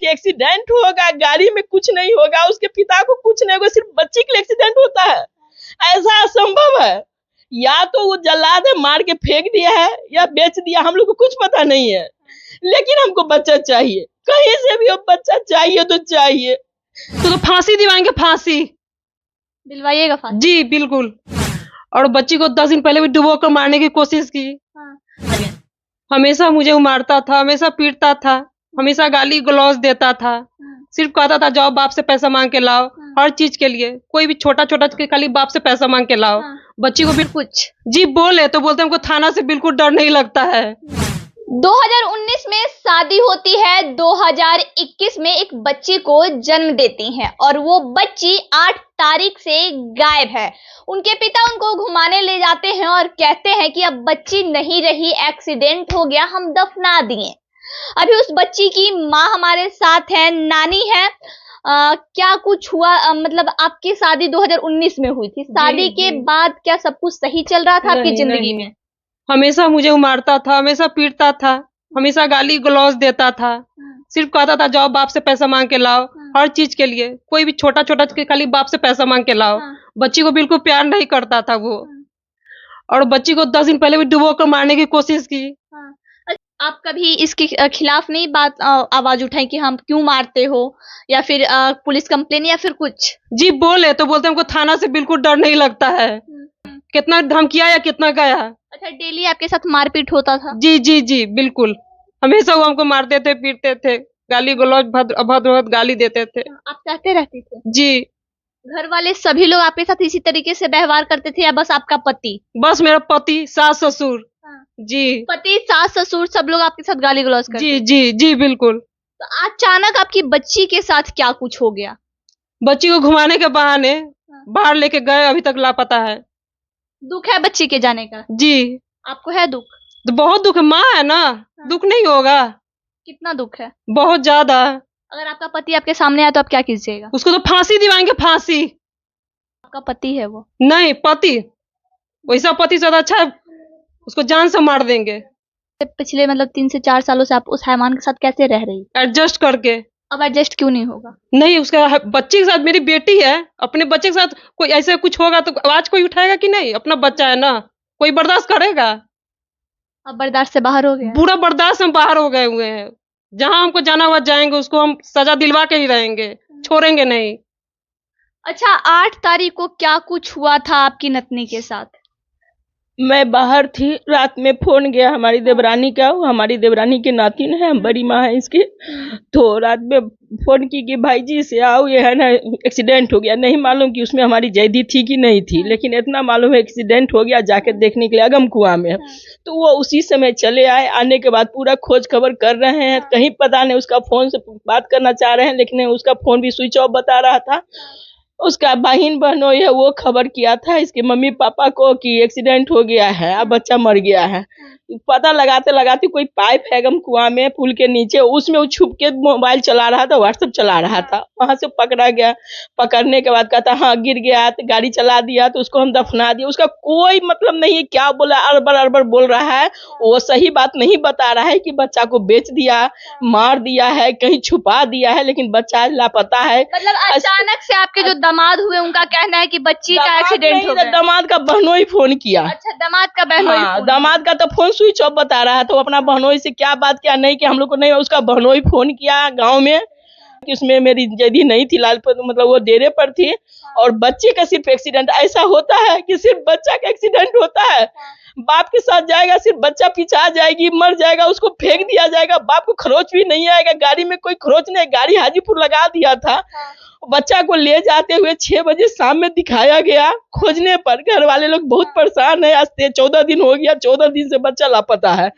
कि एक्सीडेंट होगा, गाड़ी में कुछ नहीं होगा, उसके पिता को कुछ नहीं होगा, सिर्फ बच्चे के लिए एक्सीडेंट होता है। ऐसा असंभव है। या तो वो जला दे, मार के फेंक दिया है या बेच दिया, हम लोग को कुछ पता नहीं है, लेकिन हमको बच्चा चाहिए, कहीं से भी हो बच्चा चाहिए तो चाहिए। तो फांसी दिवाएंगे, फांसी दिलवाइएगा फांसी? जी बिल्कुल। और बच्ची को 10 दिन पहले भी डुबो कर मारने की कोशिश की। हमेशा मुझे मारता था, हमेशा पीटता था, हमेशा गाली गलौज देता था। सिर्फ कहता था जाओ बाप से पैसा मांग के लाओ, हर चीज के लिए, कोई भी छोटा छोटा खाली बाप से पैसा मांग के लाओ। बच्ची को भी कुछ जी बोले तो बोलते हमको थाना से बिल्कुल डर नहीं लगता है। 2019 में शादी होती है, 2021 में एक बच्ची को जन्म देती हैं और वो बच्ची 8 तारीख से गायब है। उनके पिता उनको घुमाने ले जाते हैं और कहते हैं कि अब बच्ची नहीं रही, एक्सीडेंट हो गया, हम दफना दिए। अभी उस बच्ची की माँ हमारे साथ है, नानी है। क्या कुछ हुआ? मतलब आपकी शादी 2019 में हुई थी, शादी के बाद क्या सब कुछ सही चल रहा था आपकी जिंदगी में? हमेशा मुझे मारता था, हमेशा पीटता था, हमेशा गाली गलौज देता था। सिर्फ कहता था जाओ बाप से पैसा मांग के लाओ, हर चीज के लिए, कोई भी छोटा छोटा खाली बाप से पैसा मांग के लाओ। बच्ची को बिल्कुल प्यार नहीं करता था वो। और बच्ची को 10 दिन पहले भी डुबो कर मारने की कोशिश की। आप कभी इसके खिलाफ नहीं आवाज उठाई कि हम क्यों मारते हो, या फिर पुलिस कंप्लेन या फिर कुछ? जी बोले तो बोलते हमको थाना से बिल्कुल डर नहीं लगता है। कितना धमकिया या कितना गया। अच्छा, डेली आपके साथ मारपीट होता था? जी जी जी बिल्कुल। हमेशा वो हमको मारते थे, पीटते थे, गाली गलौज अभद्र गाली देते थे। आप सहते रहते थे? जी। घर वाले सभी लोग आपके साथ इसी तरीके से व्यवहार करते थे या बस आपका पति? बस मेरा पति, सास ससुर। जी। पति, सास ससुर सब लोग आपके साथ गाली गलौज करते? जी जी जी बिल्कुल। तो अचानक आपकी बच्ची के साथ क्या कुछ हो गया? बच्ची को घुमाने के बहाने बाहर लेके गए, अभी तक लापता है। दुख है बच्ची के जाने का? जी। आपको है दुख? तो बहुत दुख है, माँ है ना, दुख नहीं होगा? कितना दुख है? बहुत ज्यादा। अगर आपका पति आपके सामने आया तो आप क्या कीजिएगा? उसको तो फांसी दिवाएंगे, फांसी। आपका पति है वो? नहीं, पति वैसा पति ज्यादा अच्छा है, उसको जान से मार देंगे। पिछले मतलब 3 से 4 सालों से आप उस हैवान के साथ कैसे रह रही? एडजस्ट करके। अब एडजस्ट क्यों नहीं होगा? नहीं, उसका बच्चे के साथ, मेरी बेटी है, अपने बच्चे के साथ कोई ऐसे कुछ होगा तो आवाज कोई उठाएगा कि नहीं? अपना बच्चा है ना, कोई बर्दाश्त करेगा? अब बर्दाश्त से बाहर हो गए? पूरा बर्दाश्त हम बाहर हो गए हुए हैं। जहां हमको जाना हुआ जाएंगे, उसको हम सजा दिलवा के ही रहेंगे, छोड़ेंगे नहीं। अच्छा, 8 तारीख को क्या कुछ हुआ था आपकी नतनी के साथ? मैं बाहर थी, रात में फोन गया हमारी देवरानी का, वो हमारी देवरानी की नातिन है, हम बड़ी माँ है इसकी। तो रात में फोन की कि भाई जी से आओ, ये है ना एक्सीडेंट हो गया। नहीं मालूम कि उसमें हमारी जैदी थी कि नहीं थी, लेकिन इतना मालूम है एक्सीडेंट हो गया, जाके देखने के लिए अगम कुआं में। तो वो उसी समय चले आए। आने के बाद पूरा खोज खबर कर रहे हैं, कहीं पता नहीं, उसका फोन से बात करना चाह रहे हैं, लेकिन उसका फोन भी स्विच ऑफ बता रहा था। उसका बहन बहनोई है, वो खबर किया था इसके मम्मी पापा को कि एक्सीडेंट हो गया है, अब बच्चा मर गया है। पता लगाते लगाते कोई पाइप है गम कुआं में, पुल के नीचे, उसमें वो छुप के मोबाइल चला रहा था, व्हाट्सएप चला रहा था। वहां से पकड़ा गया। पकड़ने के बाद कहता हाँ गिर गया, तो गाड़ी चला दिया, तो उसको हम दफना दिया। उसका कोई मतलब नहीं है, क्या बोला, अड़बड़ अड़बड़ बोल रहा है। वो सही बात नहीं बता रहा है कि बच्चा को बेच दिया, मार दिया है, कहीं छुपा दिया है, लेकिन बच्चा लापता है। मतलब अचानक से आपके जो दामाद हुए उनका कहना है कि बच्ची का एक्सीडेंट हो गया? दामाद का बहनोई फोन किया। अच्छा, दामाद का बहनोई? हाँ, दामाद का तो फोन स्विच ऑफ बता रहा है, तो अपना बहनोई से क्या बात किया, नहीं कि हम लोग को नहीं, उसका बहनोई फोन किया गांव में कि उसमें मेरी जैदी नहीं थी, लालपुर मतलब वो डेरे पर थी, और बच्चे का सिर्फ एक्सीडेंट। ऐसा होता है कि सिर्फ बच्चा का एक्सीडेंट होता है, बाप के साथ जाएगा, सिर्फ बच्चा पीछा जाएगी, मर जाएगा, उसको फेंक दिया जाएगा, बाप को खरोच भी नहीं आएगा, गाड़ी में कोई खरोच नहीं। गाड़ी हाजीपुर लगा दिया था, बच्चा को ले जाते हुए 6 बजे शाम में दिखाया गया। खोजने पर घर वाले लोग बहुत परेशान है। आज 14 दिन हो गया, 14 दिन से बच्चा लापता है,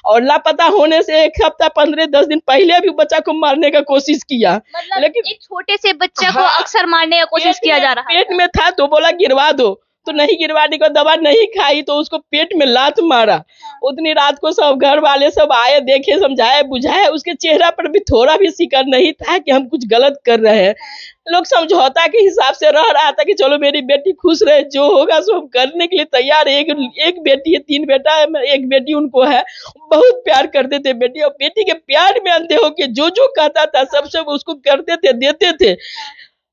और लापता होने से 1 हफ्ता 15-10 दिन पहले भी बच्चा को मारने का कोशिश किया। मतलब लेकिन एक छोटे से बच्चे को अक्सर मारने का कोशिश किया जा रहा है। पेट में था तो बोला गिरवा दो, तो नहीं गिरवाने को दवा नहीं खाई, तो उसको पेट में लात मारा। उतनी रात को सब घर वाले सब आए, देखे, समझाए बुझाए। उसके चेहरा पर भी थोड़ा भी शिकन नहीं था कि हम कुछ गलत कर रहे हैं, लोग समझौता के हिसाब से रह रहा था कि चलो मेरी बेटी खुश रहे, जो होगा सो हम करने के लिए तैयार है। एक बेटी है, 3 बेटा है, एक बेटी उनको है। बहुत प्यार करते थे बेटी, और बेटी के प्यार में अंधे होके जो जो कहता था सब उसको करते थे, देते थे।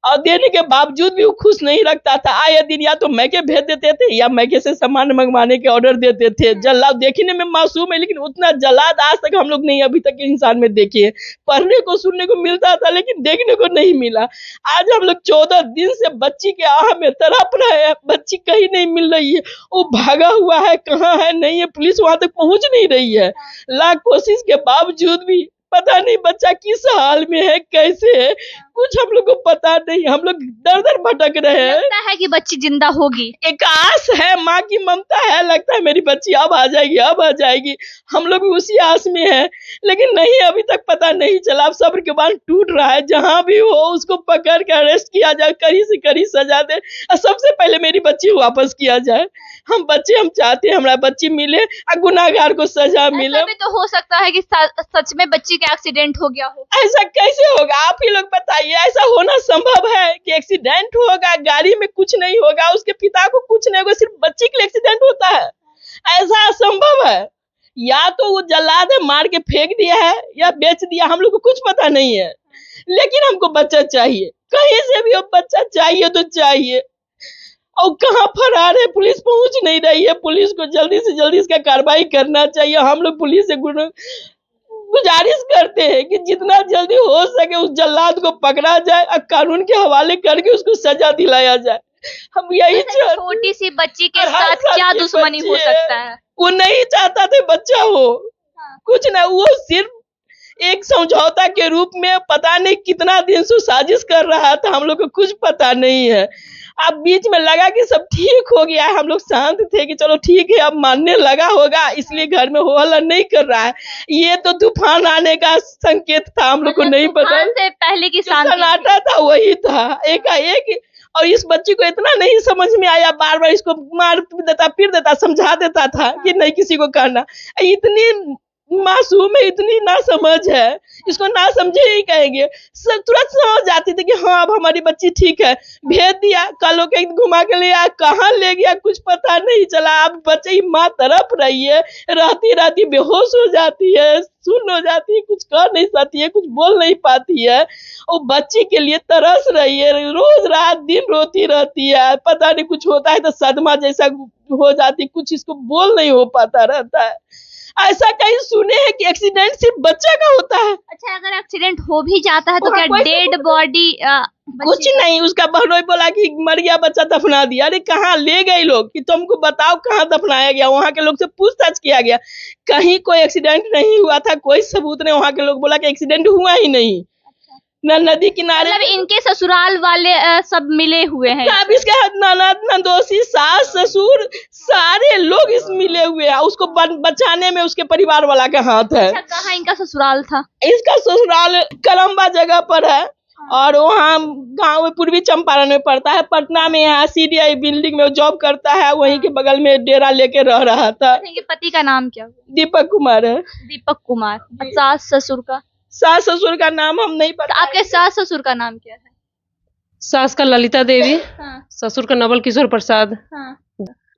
और देने के बावजूद भी वो खुश नहीं रखता था। आए दिन या तो मैके भेज देते थे या मैके से सामान मंगवाने के ऑर्डर देते थे। जल्लाद देखने में मासूम है, लेकिन उतना जल्लाद आज तक हम लोग नहीं अभी तक इंसान में देखे हैं। पढ़ने को सुनने को मिलता था लेकिन देखने को नहीं मिला। आज हम लोग 14 दिन से बच्ची के आह में तड़प रहे हैं, बच्ची कहीं नहीं मिल रही है। वो भागा हुआ है, कहाँ है नहीं है, पुलिस वहां तक पहुंच नहीं रही है। लाख कोशिश के बावजूद भी पता नहीं बच्चा किस हाल में है, कैसे है, कुछ हम लोग को पता नहीं। हम लोग दर दर भटक रहे हैं। लगता है कि बच्ची जिंदा होगी। एक आस है, माँ की ममता है, लगता है मेरी बच्ची अब आ जाएगी, अब आ जाएगी। हम लोग भी उसी आस में हैं, लेकिन नहीं, अभी तक पता नहीं चला। अब सब्र के बांध टूट रहा है। जहां भी हो उसको पकड़ के अरेस्ट किया जाए, कड़ी से कड़ी सजा दे, और सबसे पहले मेरी बच्ची वापस किया जाए। हम चाहते हैं हमारा बच्ची मिले और गुनाहगार को सजा मिले। ऐसा भी तो हो सकता है कि सच में बच्ची का एक्सीडेंट हो गया हो। ऐसा कैसे होगा, आप ही लोग बताइए। ऐसा होना संभव है कि एक्सीडेंट होगा, गाड़ी में कुछ नहीं होगा, उसके पिता को कुछ नहीं होगा, सिर्फ बच्चे के लिए एक्सीडेंट होता है? ऐसा असंभव है। या तो वो जल्लाद है, मार के फेंक दिया है या बेच दिया, हम लोग को कुछ पता नहीं है। लेकिन हमको बच्चा चाहिए, कहीं से भी वो बच्चा चाहिए तो चाहिए। और कहाँ फरार है, पुलिस पहुंच नहीं रही है। पुलिस को जल्दी से जल्दी इसका कार्रवाई करना चाहिए। हम लोग पुलिस से गुजारिश करते हैं कि जितना जल्दी हो सके उस जल्लाद को पकड़ा जाए और कानून के हवाले करके उसको सजा दिलाया जाए। हम यही छोटी सी बच्ची के साथ क्या दुश्मनी हो सकता है? वो नहीं चाहता था बच्चा हो, कुछ ना, वो सिर्फ एक समझौता के रूप में पता नहीं कितना दिन से साजिश कर रहा था। हम लोग को कुछ पता नहीं है। अब बीच में लगा कि सब ठीक हो गया है, हम लोग शांत थे कि चलो ठीक है, अब मानने लगा होगा, इसलिए घर में हो हल्ला नहीं कर रहा है। ये तो तूफान आने का संकेत था, हम लोग को नहीं पता। से पहले की सन्नाटा था, वही था एकाएक। और इस बच्ची को इतना नहीं समझ में आया, बार बार इसको मार देता, फिर देता, समझा देता था कि नहीं किसी को करना। इतनी मासूम है, इतनी ना समझ है, इसको ना समझे ही कहेंगे। सब तुरंत समझ जाती थी कि हाँ अब हमारी बच्ची ठीक है। भेज दिया, कल के घुमा के ले आया, कहाँ ले गया कुछ पता नहीं चला। अब बच्चे की माँ तड़प रही है, रहती रहती बेहोश हो जाती है, सुन हो जाती है, कुछ कर नहीं सकती है, कुछ बोल नहीं पाती है। और बच्ची के लिए तरस रही है, रोज रात दिन रोती रहती है। पता नहीं कुछ होता है तो सदमा जैसा हो जाती, कुछ इसको बोल नहीं हो पाता रहता है। ऐसा कहीं सुने हैं कि एक्सीडेंट सिर्फ बच्चा का होता है? अच्छा, अगर एक्सीडेंट हो भी जाता है तो क्या डेड बॉडी कुछ नहीं, उसका बहनोई बोला कि मर गया बच्चा, दफना दिया। अरे कहाँ ले गए लोग कि तुमको बताओ कहाँ दफनाया गया? वहाँ के लोग से पूछताछ किया गया, कहीं कोई एक्सीडेंट नहीं हुआ था, कोई सबूत नहीं। वहाँ के लोग बोला कि एक्सीडेंट हुआ ही नहीं। न नदी किनारे, मतलब इनके ससुराल वाले सब मिले हुए हैं। अब इसके ननद, नंदोसी, सास, ससुर, सारे लोग इस मिले हुए हैं। उसको बचाने में उसके परिवार वाला का हाथ है। अच्छा, कहाँ इनका ससुराल था? इसका ससुराल करम्बा जगह पर है, और वहाँ गांव में पूर्वी चंपारण में पड़ता है। पटना में यहाँ CDI बिल्डिंग में जॉब करता है, वहीं के बगल में डेरा लेके रह रहा था। इनके पति का नाम क्या हुआ? दीपक कुमार है। दीपक कुमार। सास ससुर का? सास ससुर का नाम हम नहीं पता। आपके सास ससुर का नाम क्या है? सास का ललिता देवी, हाँ, ससुर का नवल किशोर प्रसाद, हाँ।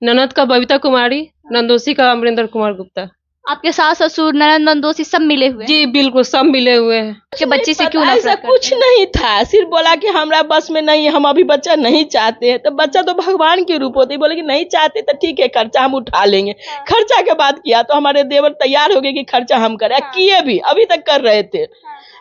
ननद का बबीता कुमारी, नंदोसी का अमरिंदर कुमार गुप्ता। आपके सास ससुर ननद नंदोसी सब मिले हुए हैं? जी बिल्कुल, सब मिले हुए हैं। के बच्ची से क्यों ऐसा नफरत करते कुछ हैं? नहीं था, सिर्फ बोला कि हमारा बस में नहीं, हम अभी बच्चा नहीं चाहते हैं। तो बच्चा तो भगवान के रूप होते, बोले कि नहीं चाहते तो ठीक है, खर्चा हम उठा लेंगे। खर्चा के बाद किया तो हमारे देवर तैयार हो गए कि खर्चा हम करें, किए भी, अभी तक कर रहे थे।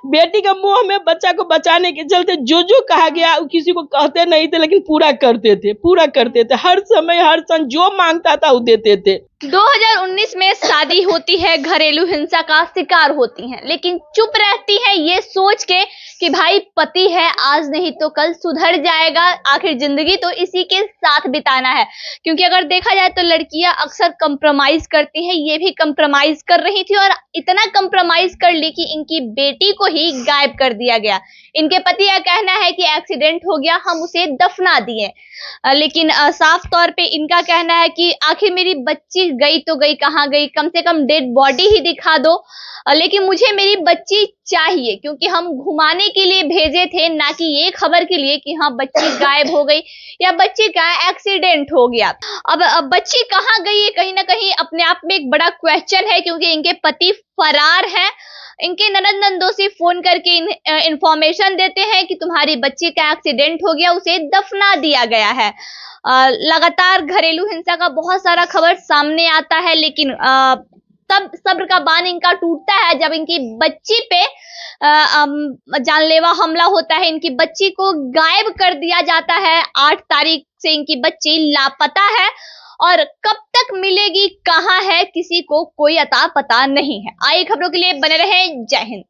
बेटी का मुंह में बच्चा को बचाने के चलते जो जो कहा गया किसी को कहते नहीं थे, लेकिन पूरा करते थे। हर समय हर क्षण जो मांगता था वो देते थे। 2019 में शादी होती है, घरेलू हिंसा का शिकार होती हैं, लेकिन चुप रहती है ये सोच के कि भाई पति है, आज नहीं तो कल सुधर जाएगा, आखिर जिंदगी तो इसी के साथ बिताना है। क्योंकि अगर देखा जाए तो लड़कियां अक्सर कंप्रोमाइज करती हैं, ये भी कंप्रोमाइज कर रही थी और इतना कंप्रोमाइज कर ली कि इनकी बेटी को ही गायब कर दिया गया। इनके पति का कहना है कि एक्सीडेंट हो गया, हम उसे दफना दिए, लेकिन साफ तौर पे इनका कहना है कि आखिर मेरी बच्ची गई तो गई, कहाँ गई, कम से कम डेड बॉडी ही दिखा दो, लेकिन मुझे मेरी बच्ची चाहिए। क्योंकि हम घुमाने के लिए भेजे थे, ना कि ये खबर के लिए कि हाँ बच्ची गायब हो गई या बच्ची का एक्सीडेंट हो गया। अब बच्ची कहाँ गई है, कहीं ना कहीं अपने आप में एक बड़ा क्वेश्चन है, क्योंकि इनके पति फरार हैं। इनके ननद नंदोसी फोन करके इंफॉर्मेशन देते हैं कि तुम्हारी बच्ची का एक्सीडेंट हो गया, उसे दफना दिया गया है। लगातार घरेलू हिंसा का बहुत सारा खबर सामने आता है, लेकिन तब सब्र का बांध इनका टूटता है जब इनकी बच्ची पे जानलेवा हमला होता है। इनकी बच्ची को गायब कर दिया जाता है। 8 तारीख से इनकी बच्ची लापता है और कब तक मिलेगी, कहाँ है, किसी को कोई अता पता नहीं है। आइए खबरों के लिए बने रहें। जय हिंद।